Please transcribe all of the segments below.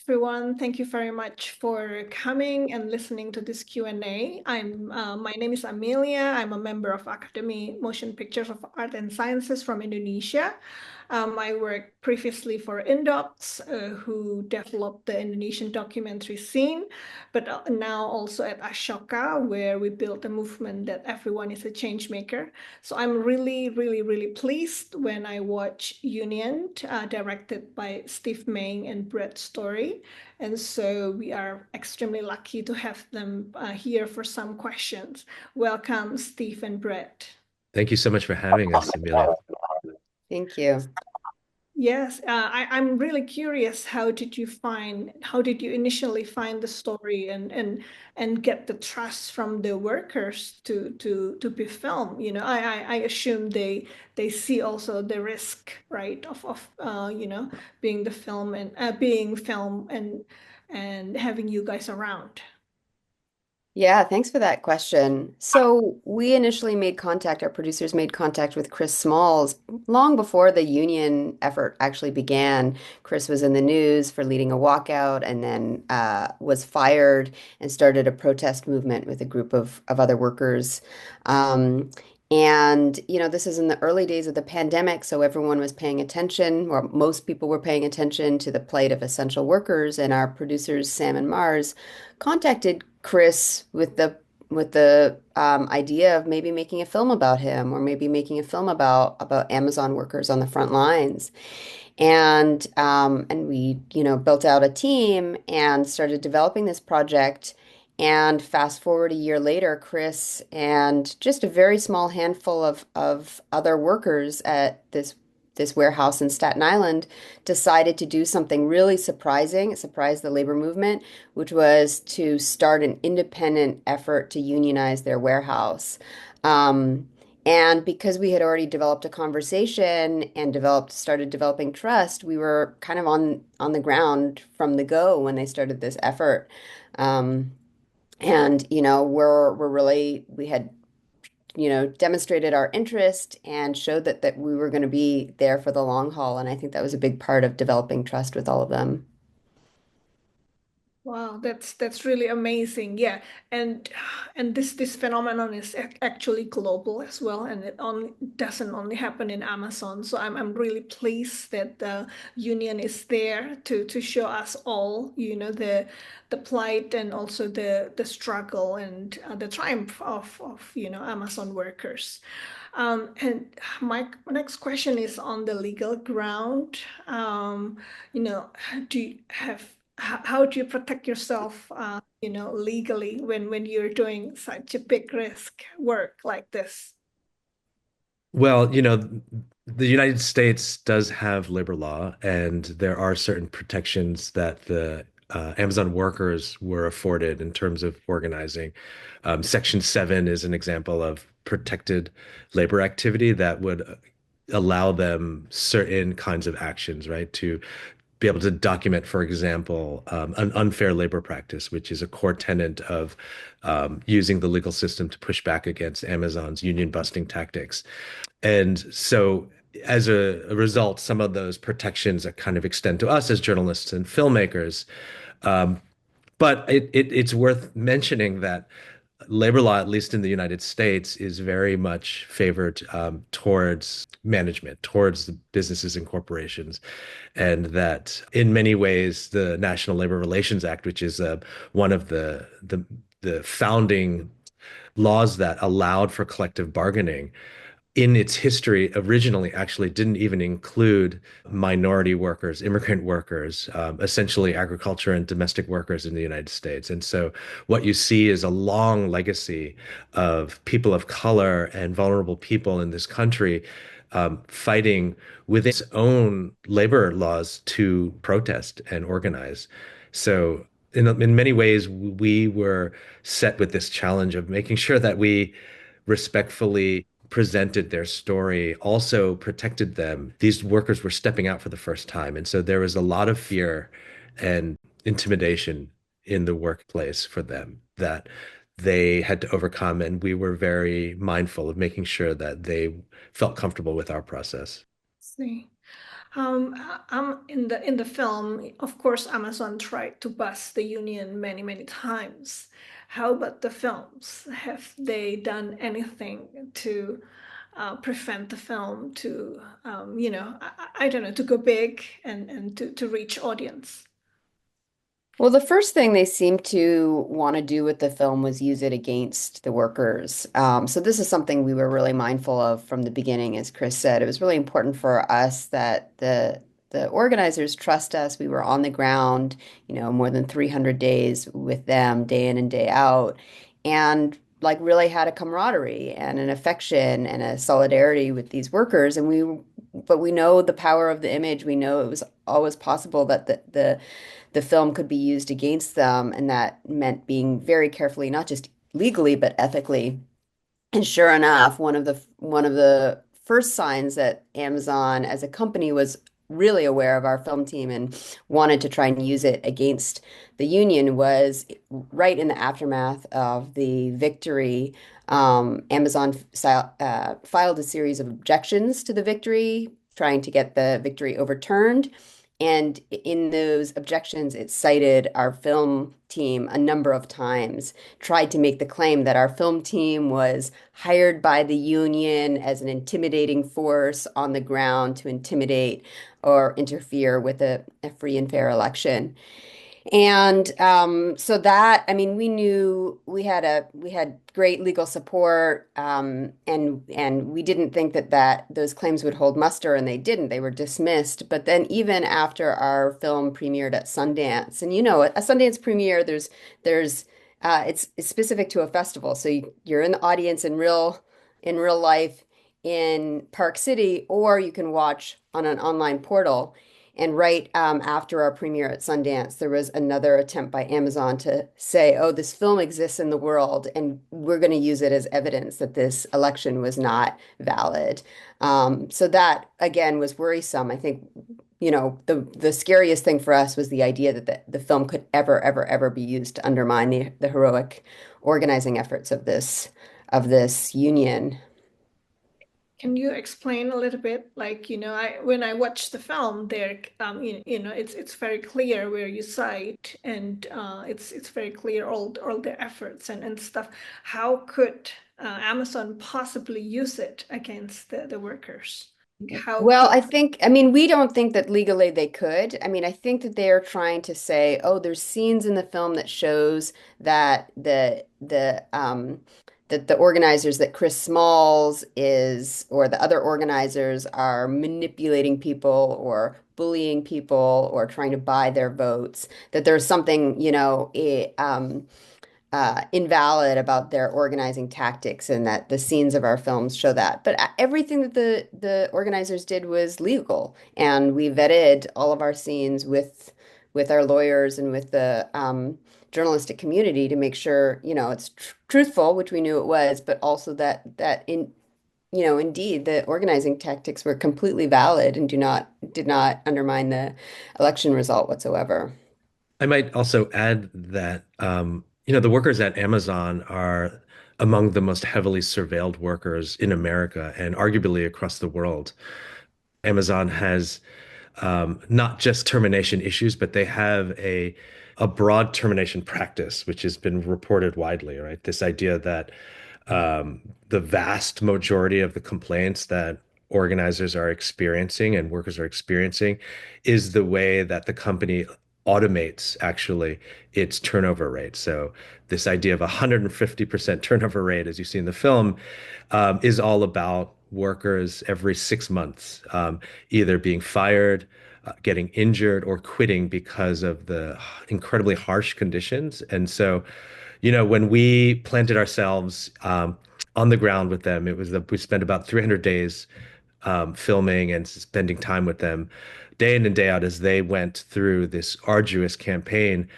everyone. Thank you very much for coming and listening to this Q&A. My name is Amelia. I'm a member of Academy Motion Pictures of Art and Sciences from Indonesia. I worked previously for Indocs, who developed the Indonesian documentary scene, but now also at Ashoka, where we built a movement that everyone is a change maker. So I'm really, really, really pleased when I watch Union, directed by Steve Meng and Brett Story. And so we are extremely lucky to have them here for some questions. Welcome, Steve and Brett. Thank you so much for having us, Amelia. Thank you. Yes, I'm really curious. How did you initially find the story and get the trust from the workers to be filmed? I assume they see also the risk, right, of being the film and being film and having you guys around. Yeah, thanks for that question. So we initially made contact, our producers made contact with Chris Smalls long before the union effort actually began. Chris was in the news for leading a walkout and then was fired and started a protest movement with a group of other workers. This is in the early days of the pandemic, so everyone was paying attention, or most people were paying attention to the plight of essential workers, and our producers, Sam and Mars, contacted Chris with the idea of maybe making a film about him or maybe making a film about Amazon workers on the front lines. And we, built out a team and started developing this project. And fast forward a year later, Chris and just a very small handful of other workers at this warehouse in Staten Island decided to do something really surprising. It surprised the labor movement, which was to start an independent effort to unionize their warehouse. And because we had already developed a conversation and started developing trust, we were kind of on the ground from the go when they started this effort. Um, we're really we had demonstrated our interest and showed that we were going to be there for the long haul. And I think that was a big part of developing trust with all of them. Wow, that's really amazing. Yeah, and this phenomenon is actually global as well, and it only doesn't only happen in Amazon. So I'm really pleased that the union is there to show us all, the plight and also the struggle and the triumph of Amazon workers. And my next question is on the legal ground. You know, do you have how do you protect yourself, legally when you're doing such a big risk work like this? Well, the United States does have labor law, and there are certain protections that the Amazon workers were afforded in terms of organizing. Section 7 is an example of protected labor activity that would allow them certain kinds of actions, right? To be able to document, for example, an unfair labor practice, which is a core tenet of using the legal system to push back against Amazon's union busting tactics. And so, as a result, some of those protections that kind of extend to us as journalists and filmmakers. Um, but it's worth mentioning that labor law, at least in the United States, is very much favored towards management, towards the businesses and corporations, and that in many ways, the National Labor Relations Act, which is one of the founding laws that allowed for collective bargaining, in its history originally actually didn't even include minority workers, immigrant workers, essentially agriculture and domestic workers in the United States. And so what you see is a long legacy of people of color and vulnerable people in this country fighting with its own labor laws to protest and organize. So in many ways, we were set with this challenge of making sure that we respectfully presented their story, also protected them. These workers were stepping out for the first time. And so there was a lot of fear and intimidation in the workplace for them that they had to overcome. And we were very mindful of making sure that they felt comfortable with our process. See. In the film, of course, Amazon tried to bust the union many, many times. How about the films? Have they done anything to prevent the film to, I don't know, to go big and to reach audience? Well, the first thing they seemed to want to do with the film was use it against the workers. So this is something we were really mindful of from the beginning, as Chris said. It was really important for us that the organizers trust us. We were on the ground, more than 300 days with them, day in and day out, and like really had a camaraderie and an affection and a solidarity with these workers. But we know the power of the image. We know it was always possible that the film could be used against them, and that meant being very carefully, not just legally, but ethically. And sure enough, one of the first signs that Amazon as a company was really aware of our film team and wanted to try and use it against the union was right in the aftermath of the victory. Amazon filed a series of objections to the victory, trying to get the victory overturned. And in those objections, it cited our film team a number of times, tried to make the claim that our film team was hired by the union as an intimidating force on the ground to intimidate or interfere with a free and fair election. And so that, I mean, we knew we had great legal support, and we didn't think that those claims would hold muster, and they didn't. They were dismissed. But then even after our film premiered at Sundance, and a Sundance premiere, it's specific to a festival, so you're in the audience in real life in Park City, or you can watch on an online portal. And right after our premiere at Sundance, there was another attempt by Amazon to say, oh, this film exists in the world, and we're going to use it as evidence that this election was not valid. So that, again, was worrisome. I think, the scariest thing for us was the idea that the film could ever, ever, ever be used to undermine the heroic organizing efforts of this union. Can you explain a little bit? Like, when I watch the film, there, it's very clear where you cite, and it's very clear all the efforts and stuff. How could Amazon possibly use it against the workers? How Well, could I mean, we don't think that legally they could. I mean, I think that they are trying to say, oh, there's scenes in the film that shows that the organizers, that Chris Smalls is, or the other organizers are manipulating people or bullying people or trying to buy their votes, that there's something, invalid about their organizing tactics, and that the scenes of our films show that. But everything that the organizers did was legal, and we vetted all of our scenes with our lawyers and with the journalistic community to make sure, it's truthful, which we knew it was, but also indeed, the organizing tactics were completely valid and did not undermine the election result whatsoever. I might also add that, the workers at Amazon are among the most heavily surveilled workers in America and arguably across the world. Amazon has not just termination issues, but they have a broad termination practice, which has been reported widely, right? This idea that the vast majority of the complaints that organizers are experiencing and workers are experiencing is the way that the company automates actually its turnover rate. So this idea of 150% turnover rate, as you see in the film, is all about workers every 6 months, either being fired, getting injured, or quitting because of the incredibly harsh conditions. And so, when we planted ourselves on the ground with them, we spent about 300 days filming and spending time with them day in and day out as they went through this arduous campaign.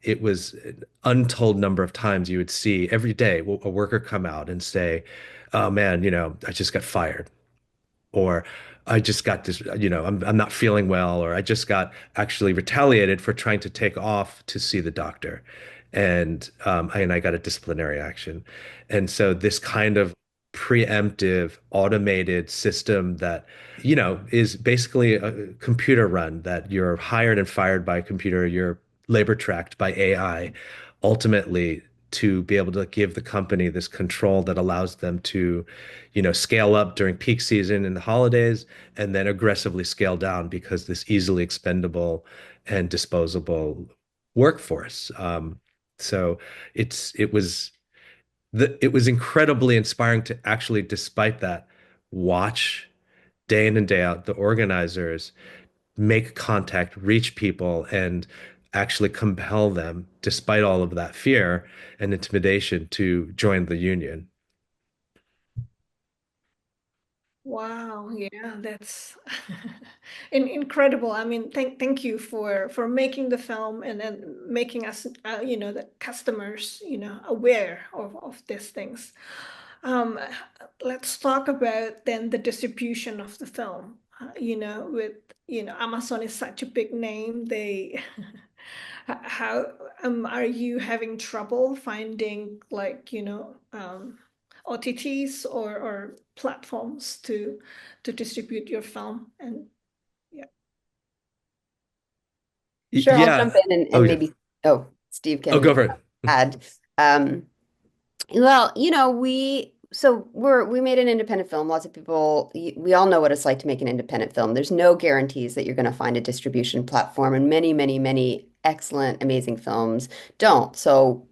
It was an untold number of times you would see every day a worker come out and say, "Oh man, I just got fired," or "I just got this, I'm not feeling well," or "I just got actually retaliated for trying to take off to see the doctor, and I got a disciplinary action." And so this kind of preemptive automated system that is basically a computer run, that you're hired and fired by a computer, you're labor tracked by AI, ultimately to be able to give the company this control that allows them to scale up during peak season and the holidays, and then aggressively scale down because this easily expendable and disposable workforce. So it was it was incredibly inspiring to actually, despite that, watch day in and day out the organizers make contact, reach people, and actually compel them, despite all of that fear and intimidation, to join the union. Wow, yeah, that's incredible. I mean, thank you for making the film and then making us, the customers, aware of these things. Um, let's talk about then the distribution of the film. With Amazon is such a big name. They how are you having trouble finding like OTTs or platforms to distribute your film? And yeah. Sure, I'll jump Yeah. in Oh, and yeah. maybe, oh, Steve Oh, can go for it. add. Um, Well, we made an independent film. Lots of people, we all know what it's like to make an independent film. There's no guarantees that you're going to find a distribution platform, and many, many, many excellent, amazing films don't. So,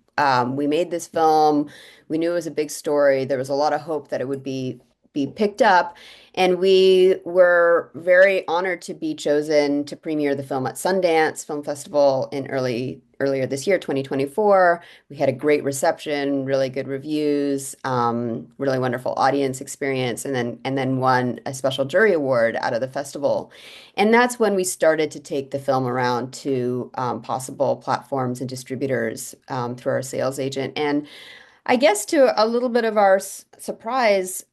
we made this film. We knew it was a big story. There was a lot of hope that it would be picked up, and we were very honored to be chosen to premiere the film at Sundance Film Festival in earlier this year, 2024. We had a great reception, really good reviews, really wonderful audience experience, and then won a special jury award out of the festival. And that's when we started to take the film around to possible platforms and distributors through our sales agent. And I guess to a little bit of our surprise,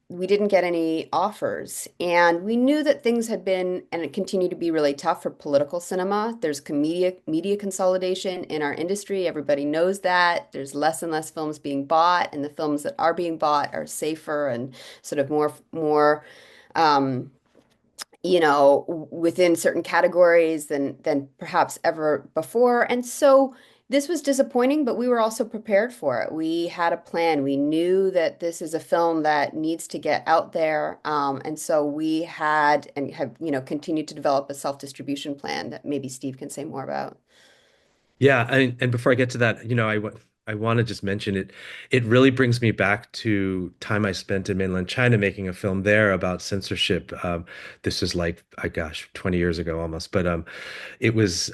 we didn't get any offers. And we knew that things had been and it continued to be really tough for political cinema. There's media consolidation in our industry. Everybody knows that. There's less and less films being bought, and the films that are being bought are safer and sort of more um, within certain categories than perhaps ever before. And so this was disappointing, but we were also prepared for it. We had a plan. We knew that this is a film that needs to get out there. And so we had and have, continued to develop a self-distribution plan that maybe Steve can say more about. Yeah, and before I get to that, I want to just mention it. It really brings me back to time I spent in mainland China making a film there about censorship. This is like, gosh, 20 years ago almost, but it was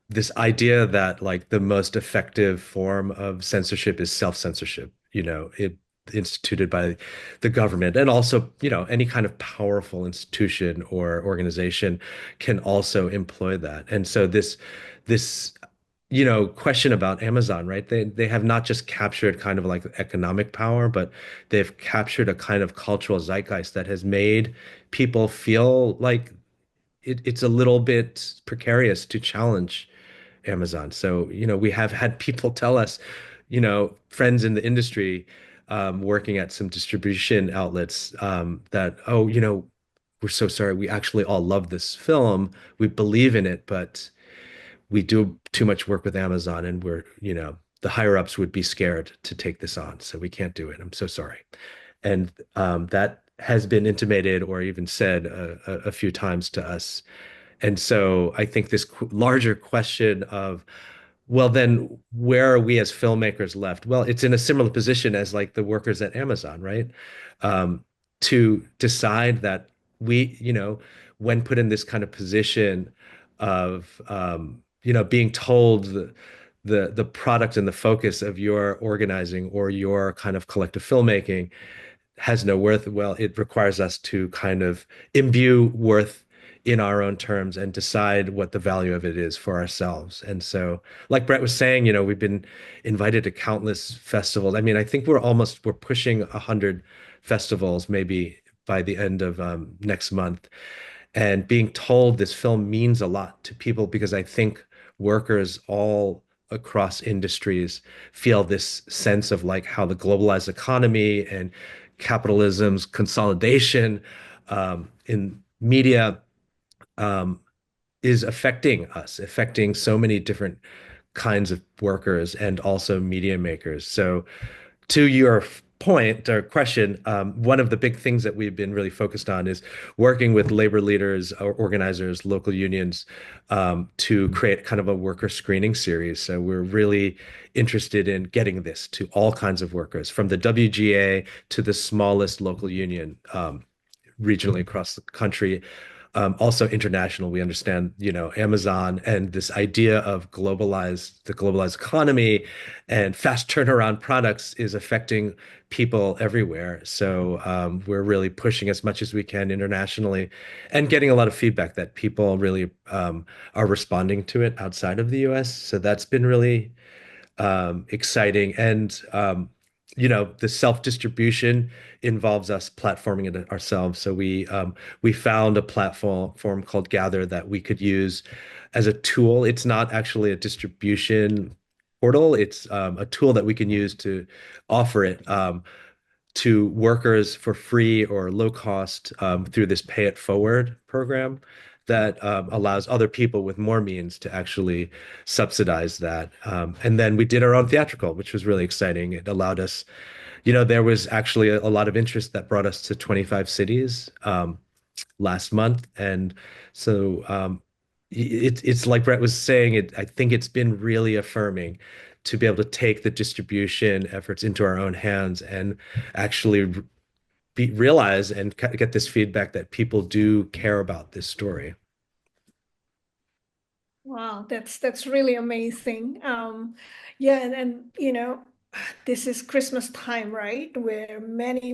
this idea that like the most effective form of censorship is self-censorship. It instituted by the government, and also any kind of powerful institution or organization can also employ that. And so this question about Amazon, right? They have not just captured kind of like economic power, but they've captured a kind of cultural zeitgeist that has made people feel like it's a little bit precarious to challenge Amazon. So, we have had people tell us, friends in the industry, working at some distribution outlets, that, oh, we're so sorry. We actually all love this film. We believe in it, but we do too much work with Amazon, and the higher ups would be scared to take this on. So we can't do it. I'm so sorry. And that has been intimated or even said a few times to us. And so I think this larger question of, well, then where are we as filmmakers left? Well, it's in a similar position as like the workers at Amazon, right? Um, to decide that when put in this kind of position of, being told the product and the focus of your organizing or your kind of collective filmmaking has no worth. Well, it requires us to kind of imbue worth in our own terms and decide what the value of it is for ourselves. And so, like Brett was saying, we've been invited to countless festivals. I mean, I think we're pushing 100 festivals maybe by the end of next month. And being told this film means a lot to people because I think workers all across industries feel this sense of like how the globalized economy and capitalism's consolidation in media um, is affecting us, affecting so many different kinds of workers and also media makers. So, to your point or question, one of the big things that we've been really focused on is working with labor leaders, or organizers, local unions, to create kind of a worker screening series. So we're really interested in getting this to all kinds of workers, from the WGA to the smallest local union, regionally across the country. Also international, we understand, Amazon and this idea of the globalized economy and fast turnaround products is affecting people everywhere. So we're really pushing as much as we can internationally and getting a lot of feedback that people really are responding to it outside of the US. So that's been really exciting. And the self-distribution involves us platforming it ourselves. So we found a platform called Gather that we could use as a tool. It's not actually a distribution portal. It's a tool that we can use to offer it to workers for free or low cost through this pay it forward program that allows other people with more means to actually subsidize that. And then we did our own theatrical, which was really exciting. It allowed us, there was actually a lot of interest that brought us to 25 cities last month. And so it's like Brett was saying, I think it's been really affirming to be able to take the distribution efforts into our own hands and actually realize and get this feedback that people do care about this story. Wow, that's really amazing. Yeah, and this is Christmas time, right? Where many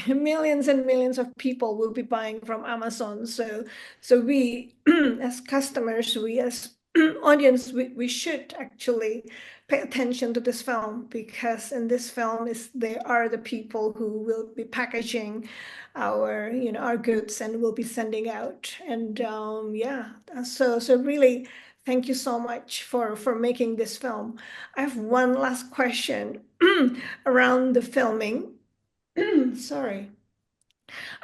millions and millions of people will be buying from Amazon. So we as customers, we as audience, we should actually pay attention to this film, because in this film is they are the people who will be packaging our goods and will be sending out. And yeah, so really thank you so much for making this film. I have one last question around the filming. Sorry.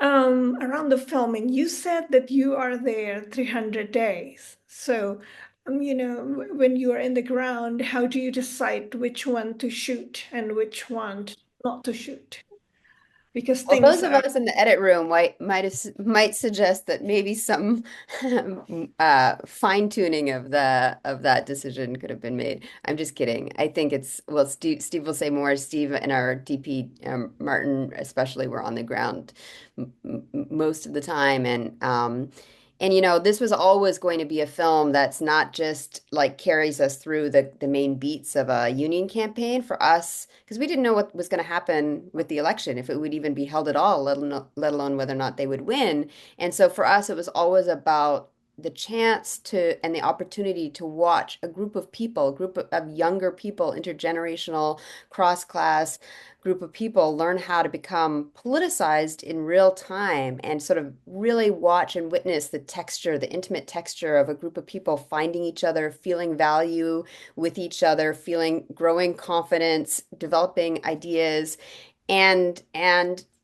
Around the filming, you said that you are there 300 days. So, when you are in the ground, how do you decide which one to shoot and which one not to shoot? Because Well, things those of are, us in the edit room might suggest that maybe some fine tuning of the of that decision could have been made. I'm just kidding. I think it's well, Steve will say more. Steve and our DP Martin especially were on the ground most of the time, and this was always going to be a film that's not just like carries us through the main beats of a union campaign for us, because we didn't know what was going to happen with the election, if it would even be held at all, let alone whether or not they would win. And so for us, it was always about the chance to and the opportunity to watch a group of people, a group of younger people, intergenerational, cross-class group of people learn how to become politicized in real time and sort of really watch and witness the texture, the intimate texture of a group of people finding each other, feeling value with each other, feeling growing confidence, developing ideas, and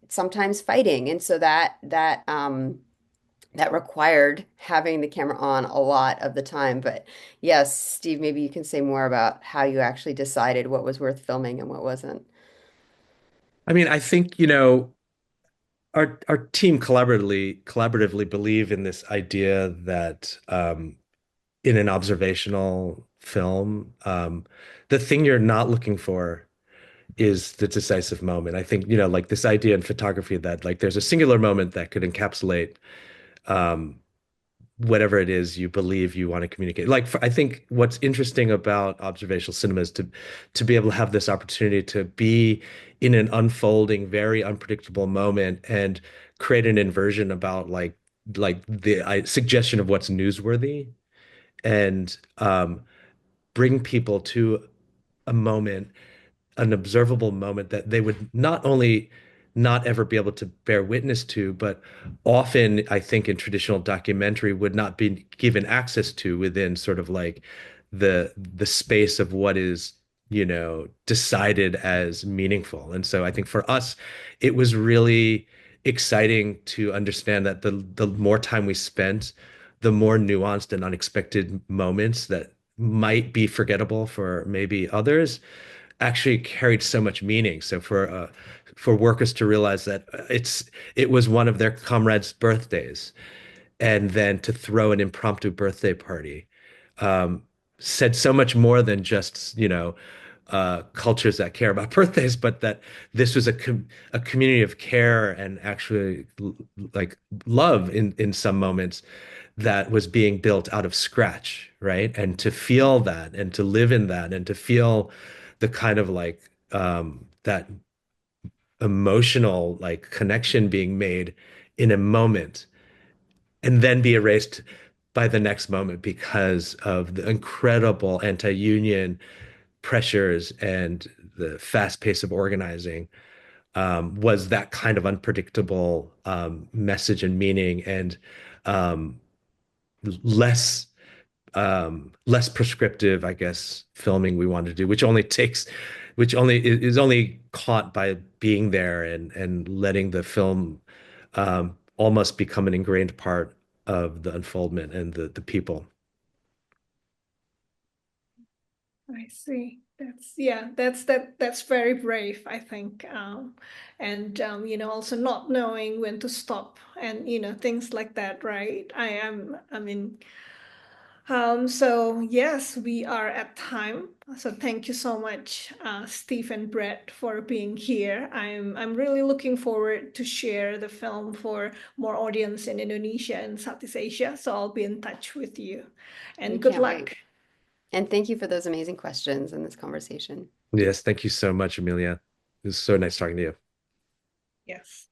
sometimes fighting. And so that required having the camera on a lot of the time. But yes, Steve, maybe you can say more about how you actually decided what was worth filming and what wasn't. I mean, I think, our team collaboratively believe in this idea that in an observational film, the thing you're not looking for is the decisive moment. I think, like this idea in photography that like there's a singular moment that could encapsulate um, whatever it is you believe you want to communicate. Like I think what's interesting about observational cinema is to be able to have this opportunity to be in an unfolding, very unpredictable moment and create an inversion about like the suggestion of what's newsworthy and bring people to a moment, an observable moment that they would not only not ever be able to bear witness to, but often I think in traditional documentary would not be given access to within sort of like the space of what is, decided as meaningful. And so I think for us, it was really exciting to understand that the more time we spent, the more nuanced and unexpected moments that might be forgettable for maybe others actually carried so much meaning. So for workers to realize that it was one of their comrades' birthdays, and then to throw an impromptu birthday party um, said so much more than just, cultures that care about birthdays, but that this was a community of care and actually like love in some moments that was being built out of scratch, right? And to feel that and to live in that and to feel the kind of like that emotional like connection being made in a moment and then be erased by the next moment because of the incredible anti-union pressures and the fast pace of organizing was that kind of unpredictable message and meaning and um, less less prescriptive, I guess, filming we wanted to do, which only is only caught by being there and letting the film almost become an ingrained part of the unfoldment and the people. I see. That's very brave, I think. And also not knowing when to stop and things like that, right? I mean, so yes, we are at time. So thank you so much, Steve and Brett, for being here. I'm really looking forward to share the film for more audience in Indonesia and Southeast Asia. So I'll be in touch with you. We And good can't wait. luck. And thank you for those amazing questions in this conversation. Yes, thank you so much, Amelia. It was so nice talking to you. Yes.